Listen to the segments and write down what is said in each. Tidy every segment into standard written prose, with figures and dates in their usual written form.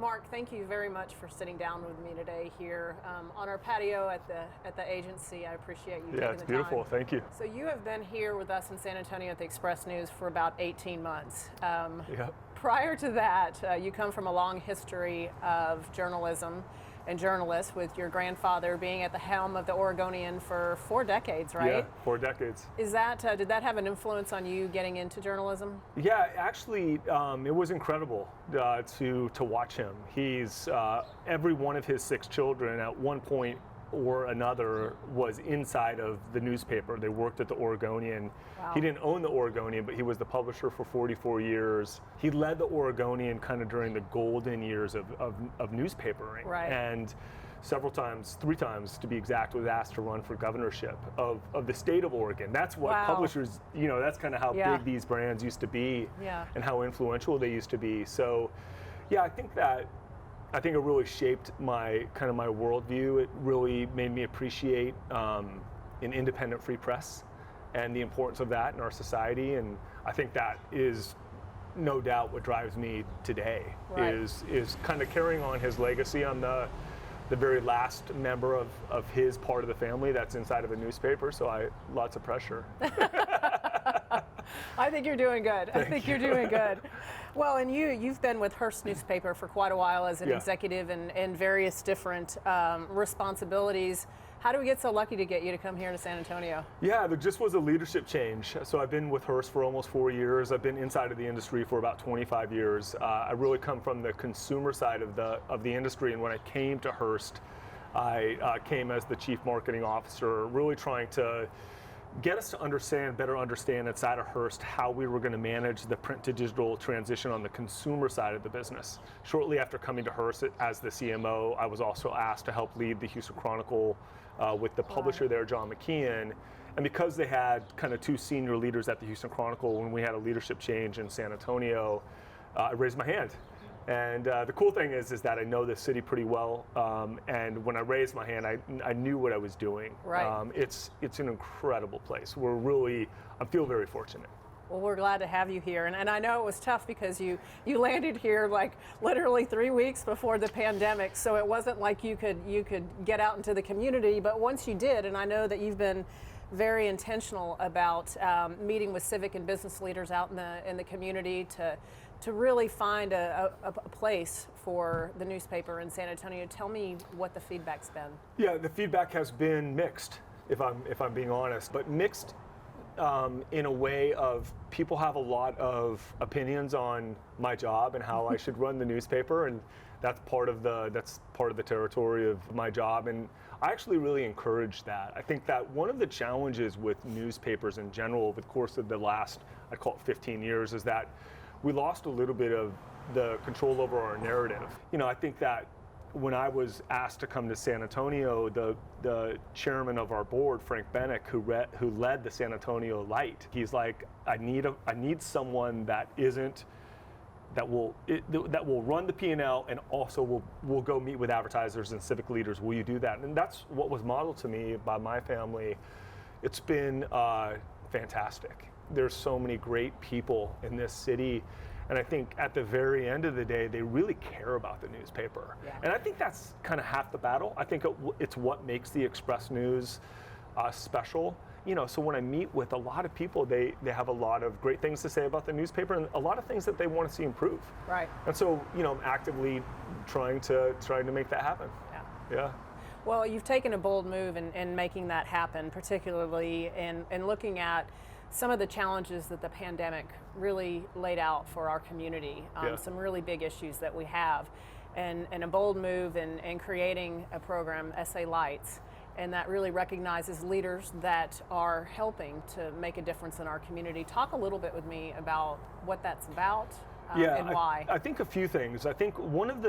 Mark, thank you very much for sitting down with me today here on our patio at the agency. I appreciate you taking the time. Yeah, it's beautiful. Thank you. So you have been here with us in San Antonio at the Express News for about 18 months. Yeah. Prior to that, you come from a long history of journalism and journalists, with your grandfather being at the helm of the Oregonian for 4 decades, right? Yeah, 4 decades. Is that did that have an influence on you getting into journalism? Yeah, actually, it was incredible to watch him. He's every one of his 6 children at one point or another was inside of the newspaper. They worked at the Oregonian. Wow. He didn't own the Oregonian, but he was the publisher for 44 years. He led the Oregonian kind of during the golden years of newspapering. Right. And several times, 3 times to be exact, was asked to run for governorship of the state of Oregon. That's what Wow. publishers, that's kind of how big these brands used to be, and how influential they used to be. So, yeah, I think it really shaped my worldview. It really made me appreciate an independent free press and the importance of that in our society. And I think that is no doubt what drives me today. Right. Is kind of carrying on his legacy. I'm the very last member of his part of the family that's inside of a newspaper, so lots of pressure. I think you're doing good. I think you're doing good. Well, and you've been with Hearst newspaper for quite a while as an executive and various different responsibilities. How do we get so lucky to get you to come here to San Antonio? Yeah, there just was a leadership change. So I've been with Hearst for almost 4 years. I've been inside of the industry for about 25 years. I really come from the consumer side of the industry, and when I came to Hearst, I came as the chief marketing officer, really trying to get us to better understand inside of Hearst how we were going to manage the print to digital transition on the consumer side of the business. Shortly after coming to Hearst as the CMO, I was also asked to help lead the Houston Chronicle with the publisher there, John McKeon. And because they had kind of 2 senior leaders at the Houston Chronicle, when we had a leadership change in San Antonio, I raised my hand. And the cool thing is that I know this city pretty well, and when I raised my hand, I knew what I was doing. Right. It's an incredible place. I feel very fortunate. Well, we're glad to have you here, and I know it was tough because you landed here like literally 3 weeks before the pandemic, so it wasn't like you could get out into the community. But once you did, and I know that you've been very intentional about meeting with civic and business leaders out in the community to really find a place for the newspaper in San Antonio. Tell me what the feedback's been. Yeah, the feedback has been mixed, if I'm being honest, but mixed in a way of people have a lot of opinions on my job and how I should run the newspaper, and that's part of the territory of my job, and I actually really encourage that. I think that one of the challenges with newspapers in general over the course of the last, I call it 15 years, is that we lost a little bit of the control over our narrative. I think that when I was asked to come to San Antonio, the chairman of our board, Frank Bennick, who led the San Antonio Light, he's like, I need someone that will run the P&L and also will go meet with advertisers and civic leaders. Will you do that? And that's what was modeled to me by my family. It's been fantastic. There's so many great people in this city, and I think at the very end of the day, they really care about the newspaper. Yeah. And I think that's kind of half the battle. I think it's what makes the Express News special. So when I meet with a lot of people, they have a lot of great things to say about the newspaper and a lot of things that they want to see improve. Right. And so, I'm actively trying to make that happen. Yeah. Well, you've taken a bold move in making that happen, particularly in looking at some of the challenges that the pandemic really laid out for our community, some really big issues that we have, and a bold move in creating a program, SA Lights, and that really recognizes leaders that are helping to make a difference in our community. Talk a little bit with me about what that's about. And why? I think a few things. I think one of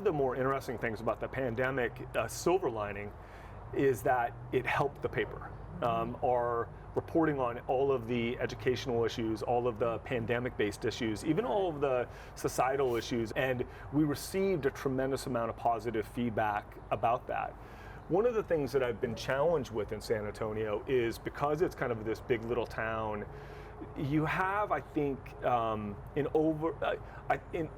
the more interesting things about the pandemic, silver lining, is that it helped the paper. Our reporting on all of the educational issues, all of the pandemic-based issues, even all of the societal issues, and we received a tremendous amount of positive feedback about that. One of the things that I've been challenged with in San Antonio is, because it's kind of this big little town, you have, I think, an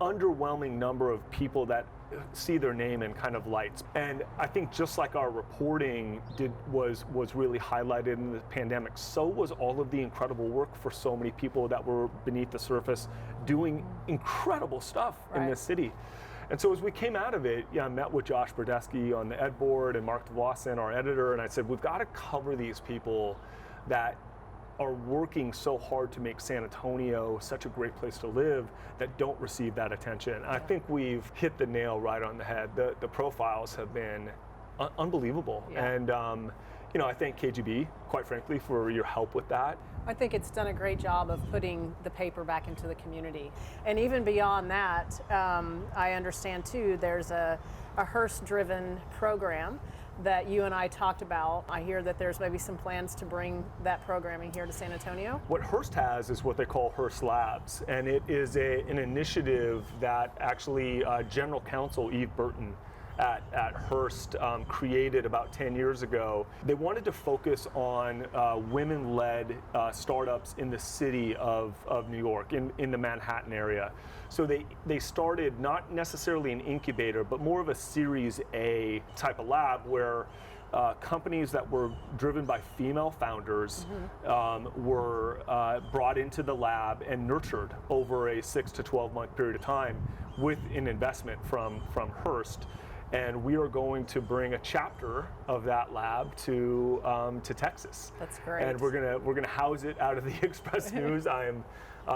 underwhelming number of people that see their name in kind of lights. And I think just like our reporting was really highlighted in the pandemic, so was all of the incredible work for so many people that were beneath the surface doing incredible stuff in this city. And so as we came out of it, I met with Josh Berdesky on the ed board and Mark Medici, our editor, and I said, we've got to cover these people that are working so hard to make San Antonio such a great place to live that don't receive that attention. I think we've hit the nail right on the head. The profiles have been unbelievable. And I thank KGB, quite frankly, for your help with that. I think it's done a great job of putting the paper back into the community. And even beyond that, I understand too, there's a Hearst-driven program that you and I talked about. I hear that there's maybe some plans to bring that programming here to San Antonio. What Hearst has is what they call Hearst Labs, and it is an initiative that actually General Counsel Eve Burton at Hearst created about 10 years ago. They wanted to focus on women-led startups in the city of New York, in the Manhattan area. So they started not necessarily an incubator, but more of a Series A type of lab where companies that were driven by female founders were brought into the lab and nurtured over a 6 to 12 month period of time with an investment from Hearst. And we are going to bring a chapter of that lab to Texas. That's great. And we're gonna house it out of the Express News. I am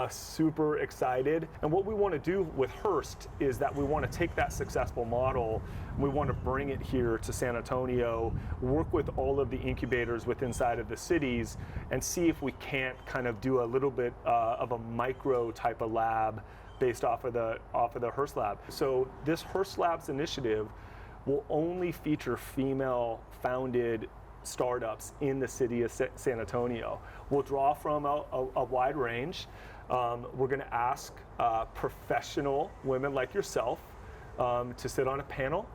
super excited. And what we want to do with Hearst is that we want to take that successful model, we want to bring it here to San Antonio, work with all of the incubators inside of the cities, and see if we can't kind of do a little bit of a micro type of lab based off of the Hearst Lab. So this Hearst Labs initiative will only feature female-founded startups in the city of San Antonio. We'll draw from a wide range. We're going to ask professional women like yourself to sit on a panel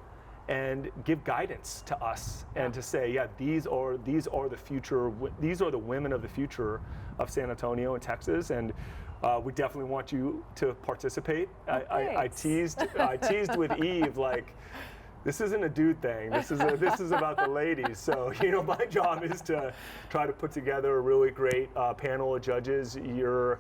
and give guidance to us and to say, these are the future. These are the women of the future of San Antonio and Texas, and we definitely want you to participate. I teased with Eve, like, this isn't a dude thing. This is about the ladies. So my job is to try to put together a really great panel of judges. You're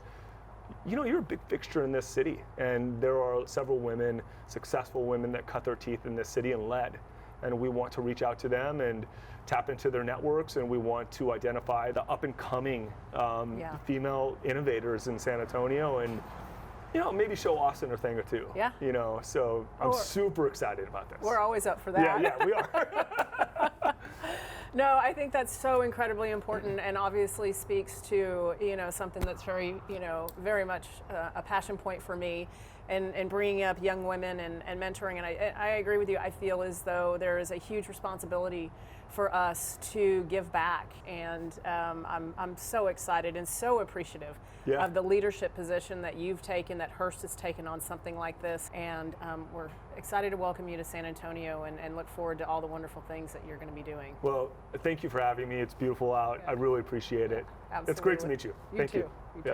a big fixture in this city, and there are several women, successful women, that cut their teeth in this city and led. And we want to reach out to them and tap into their networks, and we want to identify the up-and-coming female innovators in San Antonio, and maybe show Austin a thing or two. Yeah. So I'm super excited about this. We're always up for that. Yeah, we are. No, I think that's so incredibly important, and obviously speaks to something that's very very much a passion point for me, and bringing up young women and mentoring. And I agree with you. I feel as though there is a huge responsibility for us to give back, and I'm so excited and so appreciative of the leadership position that you've taken, that Hearst has taken on something like this, and we're excited to welcome you to San Antonio and look forward to all the wonderful things that you're going to be doing. Well, thank you for having me. It's beautiful out. I really appreciate it. Absolutely. It's great to meet you. Thank you. You too.